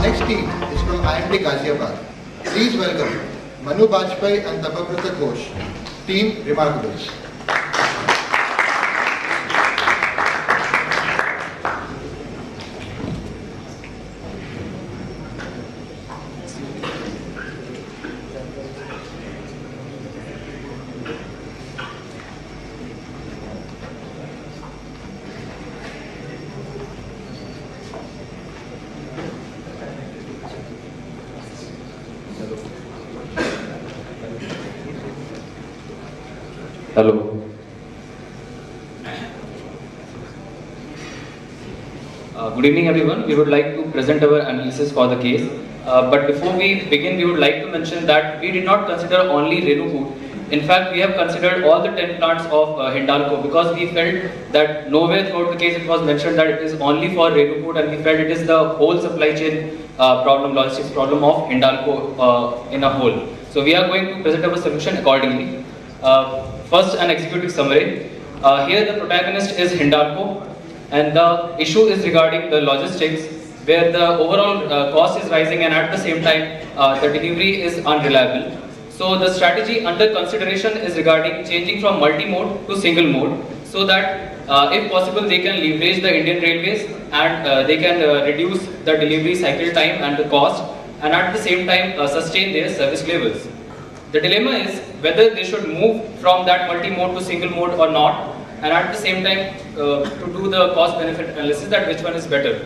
next team is from IMT Ghaziabad. Please welcome Manu Bajpayee and Tapabrata Ghosh, Team Remarkables. Hello. Good evening everyone. We would like to present our analysis for the case. But before we begin, we would like to mention that we did not consider only Renukoot. In fact, we have considered all the 10 plants of Hindalco because we felt that nowhere throughout the case it was mentioned that it is only for Renukoot, and we felt it is the whole supply chain problem, logistics problem of Hindalco in a whole. So we are going to present our solution accordingly. First, an executive summary. Here the protagonist is Hindalco, and the issue is regarding the logistics, where the overall cost is rising and at the same time the delivery is unreliable. So the strategy under consideration is regarding changing from multi-mode to single mode, so that if possible they can leverage the Indian Railways and they can reduce the delivery cycle time and the cost, and at the same time sustain their service levels. The dilemma is whether they should move from that multi-mode to single mode or not, and at the same time to do the cost benefit analysis, that which one is better.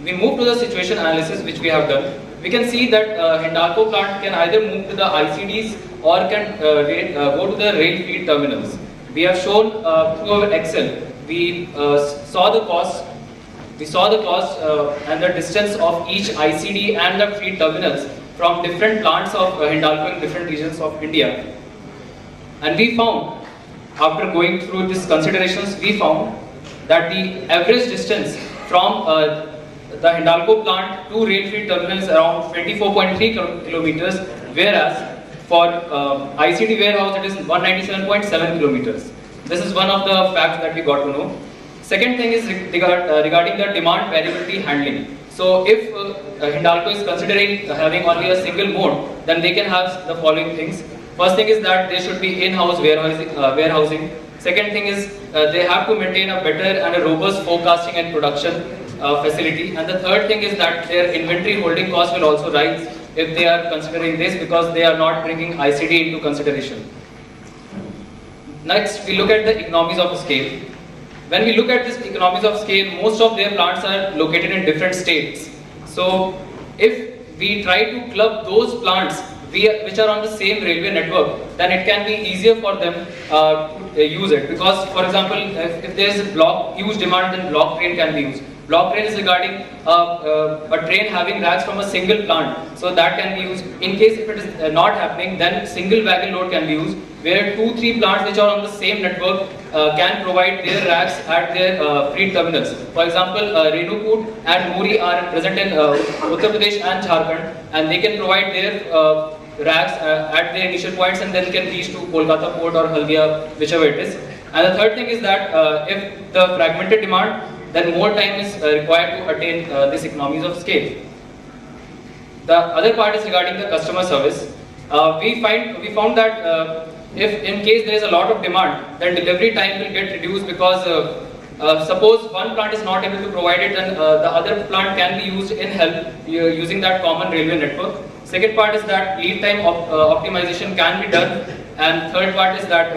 We move to the situation analysis which we have done. We can see that Hindalco plant can either move to the ICDs or can go to the rail feed terminals. We have shown through our Excel, we saw the cost and the distance of each ICD and the feed terminals from different plants of Hindalco in different regions of India. And we found, after going through these considerations, we found that the average distance from the Hindalco plant to rail feed terminal is around 24.3 kilometers, whereas for ICD warehouse it is 197.7 kilometers. This is one of the facts that we got to know. Second thing is regarding the demand variability handling. So if Hindalco is considering having only a single mode, then they can have the following things. First thing is that they should be in-house warehousing. Second thing is they have to maintain a better and a robust forecasting and production facility. And the third thing is that their inventory holding cost will also rise if they are considering this, because they are not bringing ICD into consideration. Next, we look at the economies of scale. When we look at this economies of scale, most of their plants are located in different states. So if we try to club those plants which are on the same railway network, then it can be easier for them to use it. Because, for example, if there is huge demand, then block train can be used. Block train is regarding a train having racks from a single plant, so that can be used. In case if it is not happening, then single wagon load can be used, where 2-3 plants which are on the same network can provide their racks at their feed terminals. For example, Renukoot and Muri are present in Uttar Pradesh and Jharkhand, and they can provide their racks at their initial points, and then can reach to Kolkata port or Haldia, whichever it is. And the third thing is that if the fragmented demand, then more time is required to attain this economies of scale. The other part is regarding the customer service. We found that if in case there is a lot of demand, then delivery time will get reduced, because suppose one plant is not able to provide it, then the other plant can be used in help using that common railway network. Second part is that lead time optimization can be done, and third part is that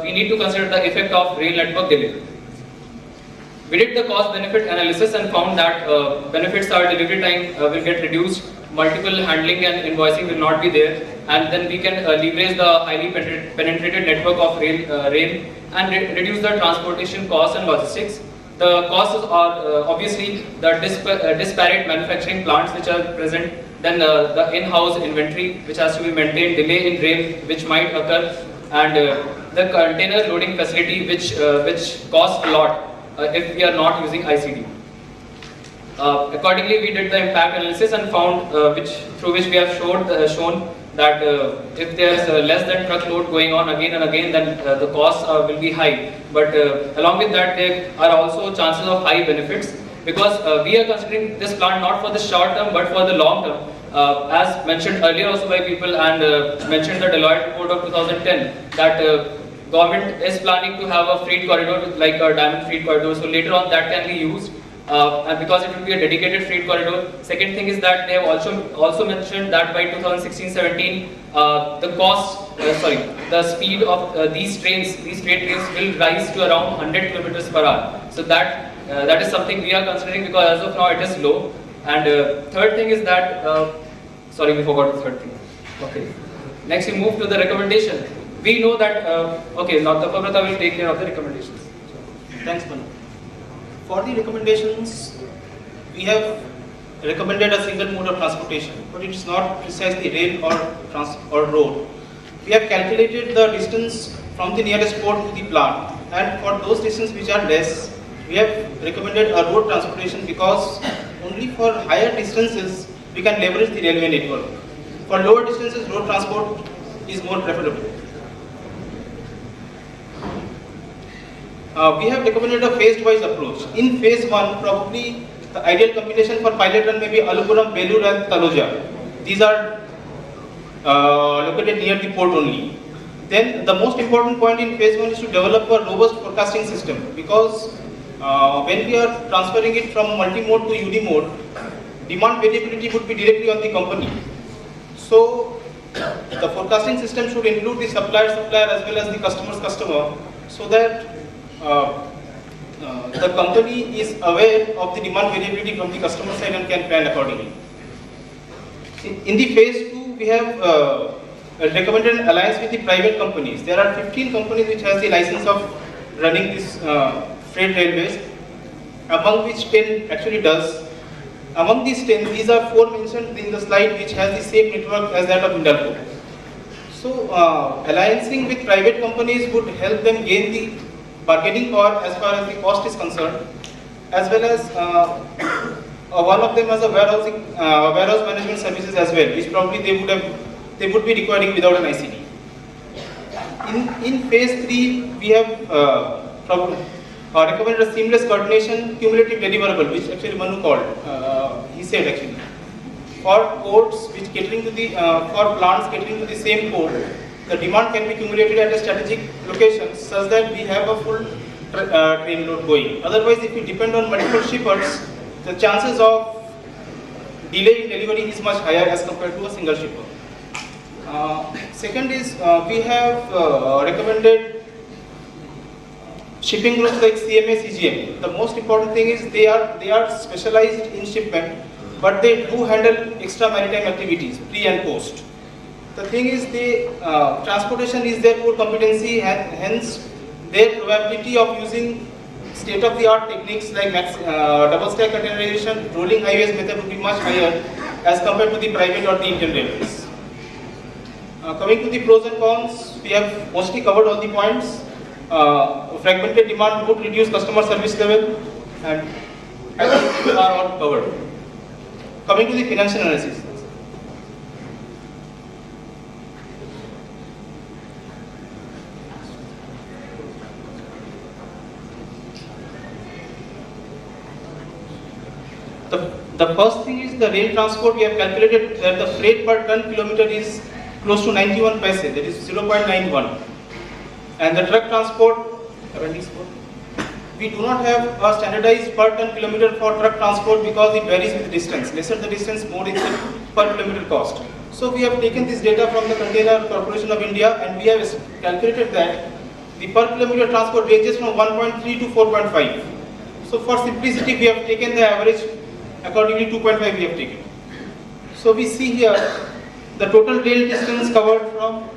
we need to consider the effect of rail network delay. We did the cost benefit analysis and found that benefits are delivery time will get reduced, multiple handling and invoicing will not be there, and then we can leverage the highly penetrated network of rail and reduce the transportation costs and logistics. The costs are obviously the disparate manufacturing plants which are present, then the in-house inventory which has to be maintained, delay in rail which might occur, and the container loading facility which costs a lot if we are not using ICD. Accordingly, we did the impact analysis and found through which we have shown that if there is less than truckload going on again and again, then the costs will be high. But along with that, there are also chances of high benefits. because we are considering this plant not for the short term but for the long term. As mentioned earlier also by people and mentioned the Deloitte report of 2010 that government is planning to have a freight corridor like a diamond freight corridor, so later on that can be used. And because it will be a dedicated freight corridor. Second thing is that they have also mentioned that by 2016-17, the speed of these freight trains will rise to around 100 kilometers per hour. So that is something we are considering because as of now it is low. And third thing is that, sorry, we forgot the third thing. Okay. Next we move to the recommendation. We know that, okay, now Tapabrata will take care of the recommendations. Thanks, Manu. For the recommendations, we have recommended a single mode of transportation, but it is not precisely rail or road. We have calculated the distance from the nearest port to the plant, and for those distances which are less, we have recommended a road transportation because only for higher distances we can leverage the railway network. For lower distances, road transport is more preferable. We have recommended a phased-wise approach. In phase 1, probably the ideal combination for pilot run may be Alupuram, Belur and Taloja. These are located near the port only. Then the most important point in phase 1 is to develop a robust forecasting system because when we are transferring it from multi-mode to uni-mode, demand variability would be directly on the company. So the forecasting system should include the supplier as well as the customer's customer so that the company is aware of the demand variability from the customer side and can plan accordingly. In the phase 2, we have recommended an alliance with the private companies. There are 15 companies which has the license of running this freight railways, among which 10 actually does. Among these 10, these are 4 mentioned in the slide which has the same network as that of Hindalco. So alliancing with private companies would help them gain the bargaining power as far as the cost is concerned, as well as one of them has a warehouse management services as well, which probably they would be requiring without an ICD. In phase 3, we have recommended a seamless coordination cumulative deliverable, which actually Manu called. He said actually for ports which catering to the for plants catering to the same port, the demand can be accumulated at a strategic location such that we have a full train load going. Otherwise, if we depend on multiple shippers, the chances of delay in delivery is much higher as compared to a single shipper. Second is we have recommended shipping groups like CMA, CGM. The most important thing is they are specialized in shipment, but they do handle extra maritime activities, pre and post. The thing is, the transportation is their core competency, hence their probability of using state-of-the-art techniques like double-stack containerization, rolling highways method would be much higher as compared to the private or the Indian railways. Coming to the pros and cons, we have mostly covered all the points. Fragmented demand would reduce customer service level, and I think we are all covered. Coming to the financial analysis. The first thing is the rail transport. We have calculated that the freight per ton kilometer is close to 91 paise, that is 0.91. And the truck transport, we do not have a standardized per ton kilometer for truck transport because it varies with distance. Lesser the distance, more is the per kilometer cost. So we have taken this data from the Container Corporation of India and we have calculated that the per kilometer transport ranges from 1.3 to 4.5. So for simplicity, we have taken the average. Accordingly, 2.5 we have taken. So we see here the total rail distance covered from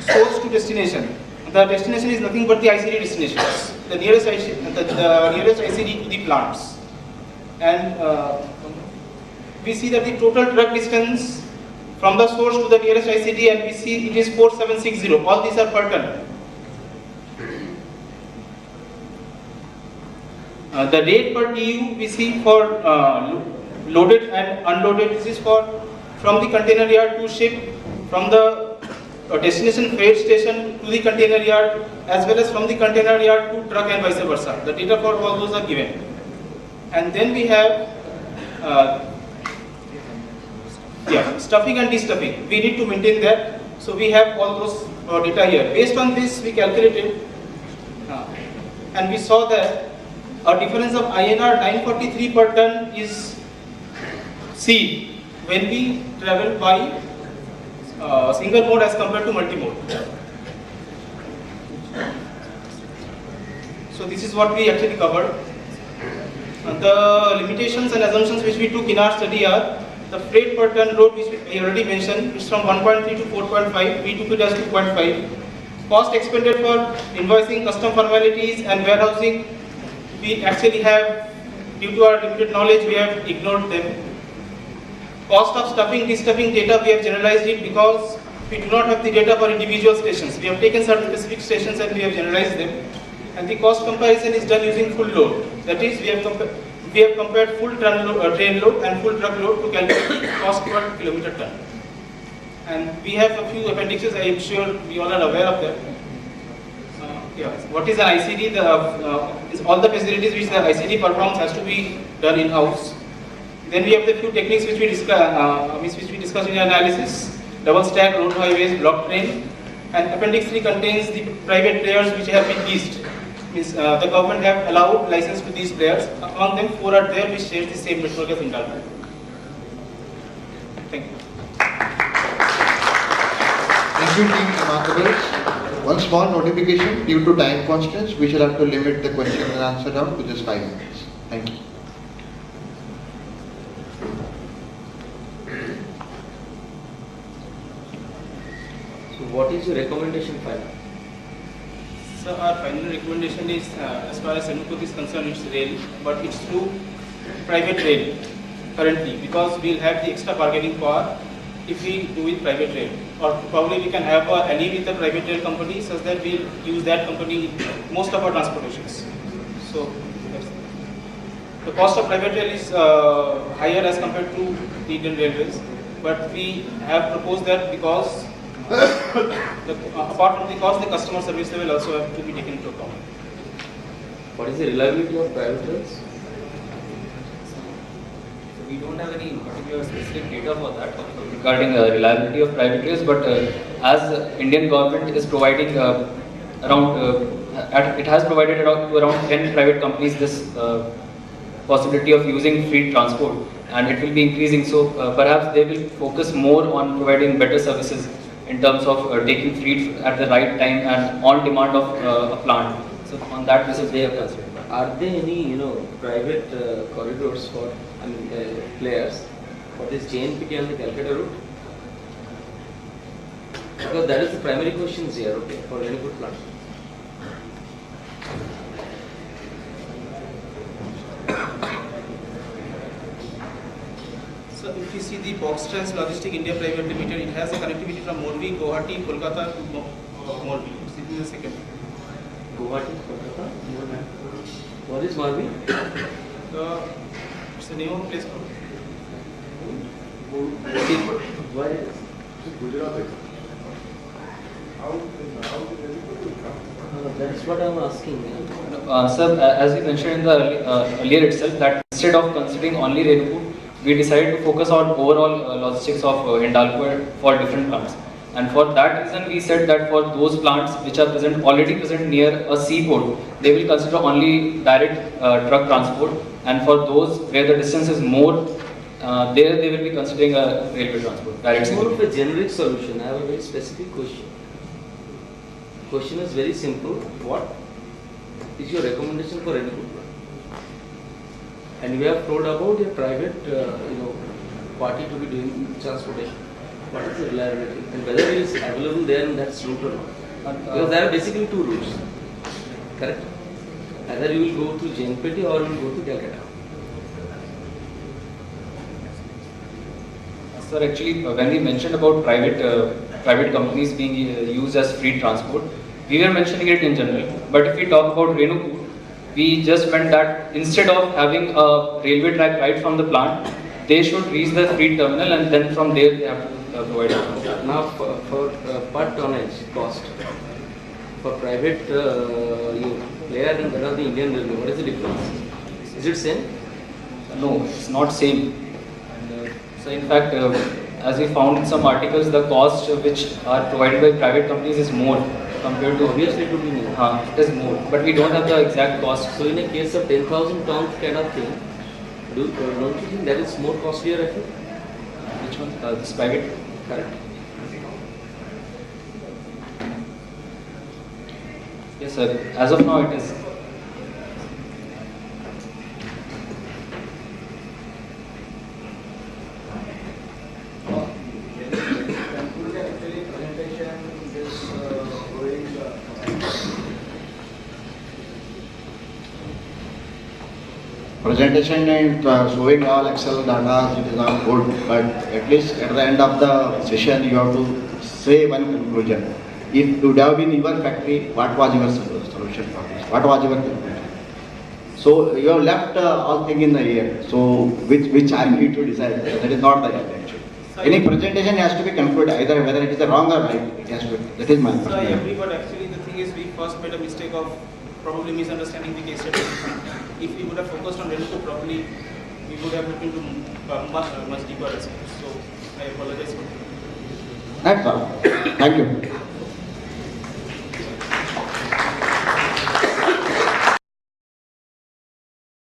source to destination. The destination is nothing but the ICD destinations, the nearest ICD to the plants. And we see that the total truck distance from the source to the nearest ICD, and we see it is 4760. All these are per ton. The rate per TEU we see for loaded and unloaded. This is for from the container yard to ship, from the destination freight station to the container yard, as well as from the container yard to truck and vice versa. The data for all those are given. And then we have stuffing and destuffing. We need to maintain that. So we have all those data here. Based on this, we calculated and we saw that a difference of INR 943 per ton is seen when we travel by single mode as compared to multi-mode. So this is what we actually covered. The limitations and assumptions which we took in our study are the freight per ton load, which we already mentioned, is from 1.3 to 4.5. We took it as 2.5. Cost expended for invoicing, custom formalities and warehousing, we actually have, due to our limited knowledge, we have ignored them. Cost of stuffing, destuffing data, we have generalized it because we do not have the data for individual stations. We have taken certain specific stations and we have generalized them. And the cost comparison is done using full load. That is, we have compared full train load and full truck load to calculate the cost per kilometer ton. And we have a few appendixes, I am sure we all are aware of them. What is an ICD? Is all the facilities which the ICD performs has to be done in-house. Then we have the few techniques which we discussed in analysis: double stack, road highways, block train. And appendix 3 contains the private players which have been leased. Means the government have allowed license to these players. Among them, 4 are there which share the same network as Hindalco. Thank you. Thank you, team Remarkables. One small notification: due to time constraints, we shall have to limit the question and answer round to just 5 minutes. Thank you. So, what is your recommendation final? So our final recommendation is, as far as Renuput is concerned, it's rail, but it's through private rail currently, because we'll have the extra bargaining power if we do with private rail. Or probably we can have a ally with the private rail company such that we'll use that company in most of our transportations. So the cost of private rail is higher as compared to the Indian Railways, but we have proposed that because apart from the cost, the customer service level also have to be taken into account. What is the reliability of private rails? We don't have any particular specific data for that regarding reliability of private rails, but as Indian government is providing it has provided around 10 private companies this possibility of using free transport, and it will be increasing. So perhaps they will focus more on providing better services in terms of taking freight at the right time and on demand of a plant. So on that basis they have considered. Are there any private corridors for players for this JNPT and the Calcutta route? Because that is the primary questions here, okay, for any good plant. So if you see the Boxtrans Logistic India Private Limited, it has a connectivity from Morbi, Guwahati, Kolkata to Morbi. This is the second. Guwahati, Kolkata, Morbi. What is Morbi? It's the name of the place called. Why is it? Gujarat. That's what I'm asking. Sir, as we mentioned in the earlier itself, that instead of considering only Renuput, we decided to focus on overall logistics of Hindalco for different plants. And for that reason, we said that for those plants which are already present near a seaport, they will consider only direct truck transport. And for those where the distance is more, there they will be considering a railway transport. Direct More of a generic solution. I have a very specific question. Question is very simple. What is your recommendation for Renuput? And we have told about a private, party to be doing transportation. What is the reliability? And whether it is available there in that route or not? Because there are basically two routes. Correct? Either you will go to JNPT or you will go to Calcutta. Sir, actually, when we mentioned about private companies being used as free transport, we were mentioning it in general. But if we talk about Renuput, we just meant that instead of having a railway track right from the plant, they should reach the freight terminal and then from there they have to provide it. Now, for per tonnage cost, for private player and that of the Indian Railway, what is the difference? Is it same? No, it's not same. And, so in fact, as we found in some articles, the cost which are provided by private companies is more compared to. Obviously, it would be more. It is more, but we don't have the exact cost. So in a case of 10,000 tons kind of thing, don't you think that is more costlier, I think? Which one? This private. Correct. Yes, sir. As of now, it is. Presentation and showing all Excel data, it is all good, but at least at the end of the session, you have to say one conclusion. If it would have been your factory, what was your solution for this? What was your conclusion? So you have left all thing in the air. So which I need to decide. That is not the end actually. Any presentation has to be concluded either whether it is wrong or right. It has to be. That is my. So I agree, but actually the thing is we first made a mistake of probably misunderstanding the case study. If we would have focused on Renukoot properly, we would have looked into much deeper aspects. So I apologize for that. That's all. Thank you.